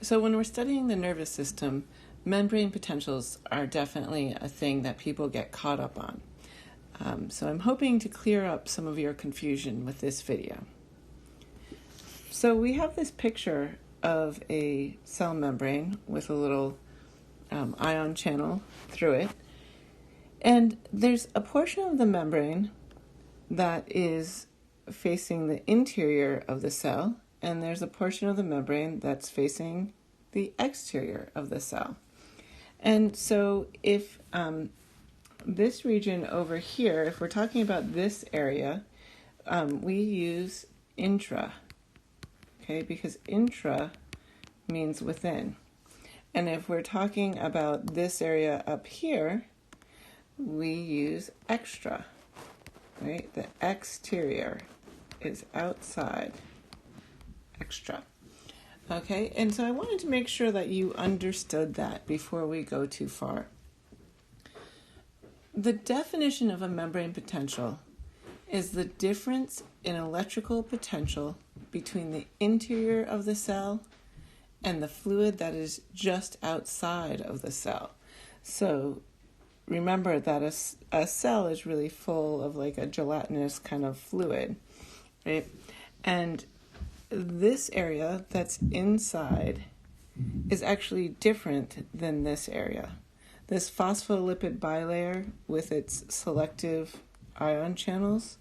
So when we're studying the nervous system, membrane potentials are definitely a thing that people get caught up on. So I'm hoping to clear up some of your confusion with this video. So we have this picture of a cell membrane with a little ion channel through it. And there's a portion of the membrane that is facing the interior of the cell, and there's a portion of the membrane that's facing the exterior of the cell. And so if this region over here, if we're talking about this area, we use intra, okay, because intra means within. And if we're talking about this area up here, we use extra, right? The exterior is outside, extra. Okay, and so I wanted to make sure that you understood that before we go too far. The definition of a membrane potential is the difference in electrical potential between the interior of the cell and the fluid that is just outside of the cell. So remember that a cell is really full of like a gelatinous kind of fluid, right? And this area that's inside is actually different than this area. This phospholipid bilayer with its selective ion channels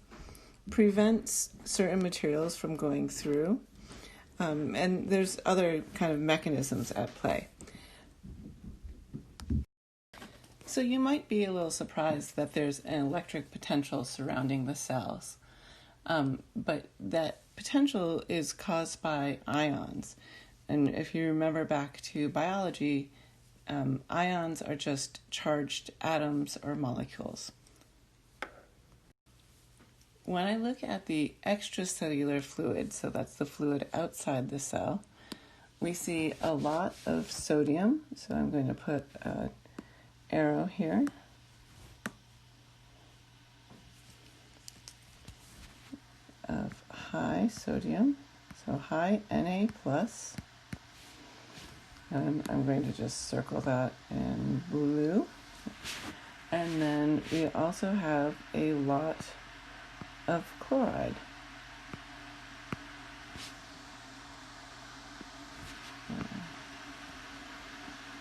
prevents certain materials from going through, and there's other kind of mechanisms at play. So you might be a little surprised that there's an electric potential surrounding the cells, but that potential is caused by ions. And if you remember back to biology, ions are just charged atoms or molecules. When I look at the extracellular fluid, so that's the fluid outside the cell, we see a lot of sodium. So I'm going to put an arrow here. Of high sodium, so high Na+. And I'm going to just circle that in blue. And then we also have a lot of chloride.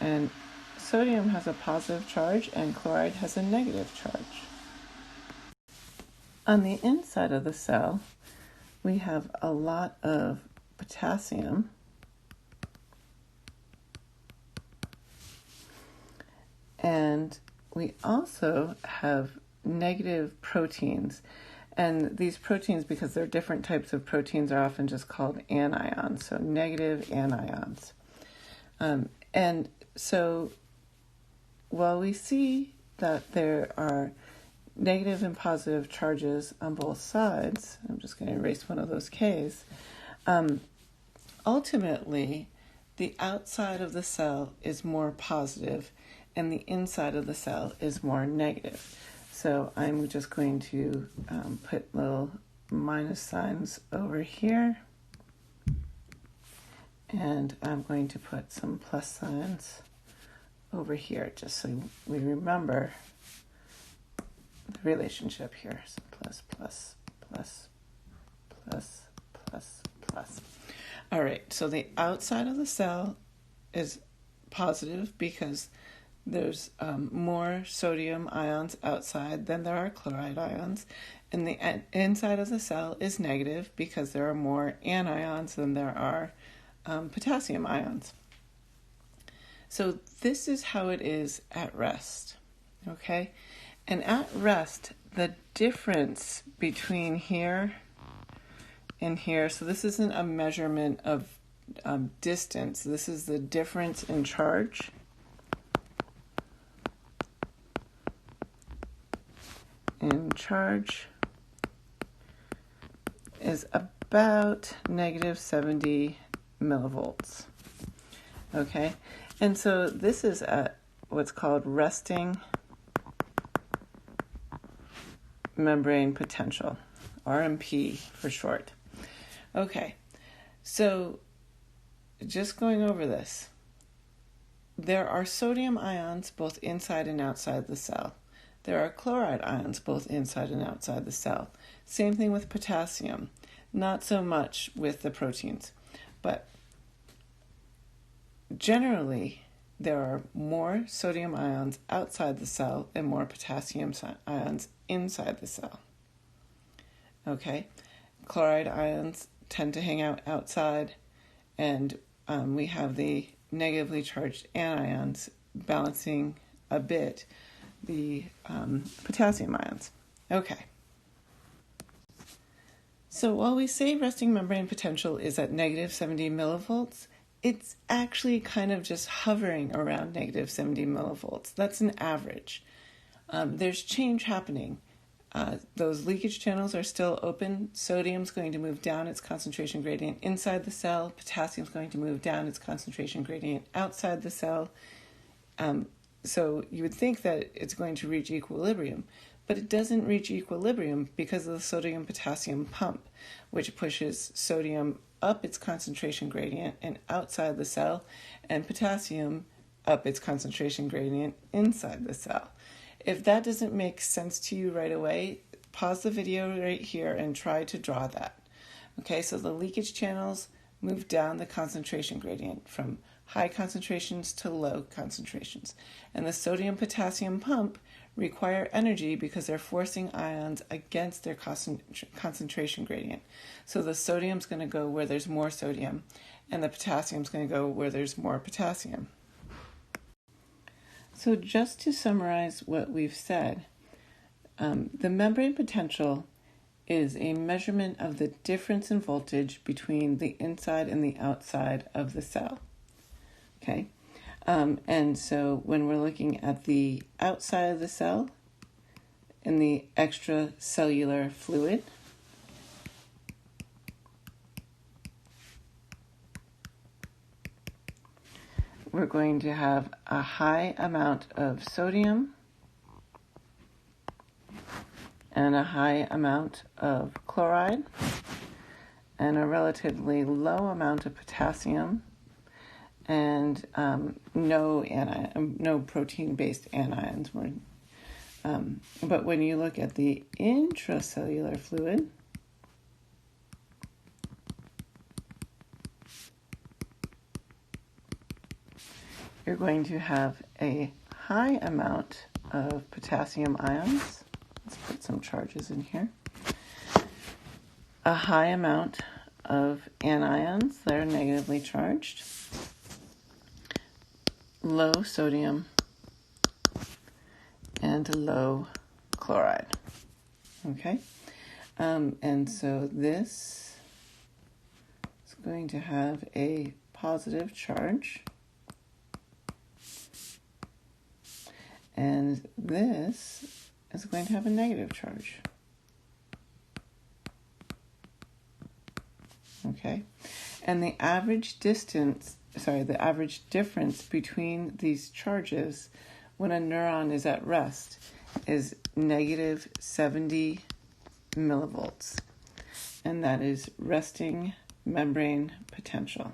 And sodium has a positive charge and chloride has a negative charge. On the inside of the cell, we have a lot of potassium. And we also have negative proteins. And these proteins, because they're different types of proteins, are often just called anions, so negative anions. And so while we see that there are negative and positive charges on both sides, I'm just going to erase one of those K's, ultimately the outside of the cell is more positive and the inside of the cell is more negative. So I'm just going to put little minus signs over here, and I'm going to put some plus signs over here just so we remember the relationship here. So plus, plus, plus, plus, plus, plus. All right, so the outside of the cell is positive because there's more sodium ions outside than there are chloride ions. And the inside of the cell is negative because there are more anions than there are potassium ions. So this is how it is at rest, okay? And at rest, the difference between here and here, so this isn't a measurement of distance, this is the difference in charge. And charge is about negative 70 millivolts. Okay, and so this is at what's called resting membrane potential, RMP for short. Okay, so just going over this, there are sodium ions both inside and outside the cell. There are chloride ions both inside and outside the cell. Same thing with potassium. Not so much with the proteins, but generally there are more sodium ions outside the cell and more potassium ions inside the cell. Okay, chloride ions tend to hang out outside, and we have the negatively charged anions balancing a bit the potassium ions. Okay. So while we say resting membrane potential is at negative 70 millivolts, it's actually kind of just hovering around negative 70 millivolts. That's an average. There's change happening. Those leakage channels are still open. Sodium's going to move down its concentration gradient inside the cell. Potassium's going to move down its concentration gradient outside the cell. So you would think that it's going to reach equilibrium, but it doesn't reach equilibrium because of the sodium-potassium pump, which pushes sodium up its concentration gradient and outside the cell, and potassium up its concentration gradient inside the cell. If that doesn't make sense to you right away, pause the video right here and try to draw that. Okay, so the leakage channels move down the concentration gradient from high concentrations to low concentrations. And the sodium-potassium pump require energy because they're forcing ions against their concentration gradient. So the sodium's going to go where there's more sodium, and the potassium's going to go where there's more potassium. So just to summarize what we've said, the membrane potential is a measurement of the difference in voltage between the inside and the outside of the cell. Okay, and so when we're looking at the outside of the cell in the extracellular fluid, we're going to have a high amount of sodium and a high amount of chloride and a relatively low amount of potassium and no protein-based anions. But when you look at the intracellular fluid, you're going to have a high amount of potassium ions. Let's put some charges in here. A high amount of anions that are negatively charged. Low sodium and low chloride. Okay? And so this is going to have a positive charge. And this is going to have a negative charge. Okay? And the average difference between these charges when a neuron is at rest is negative 70 millivolts. And that is resting membrane potential.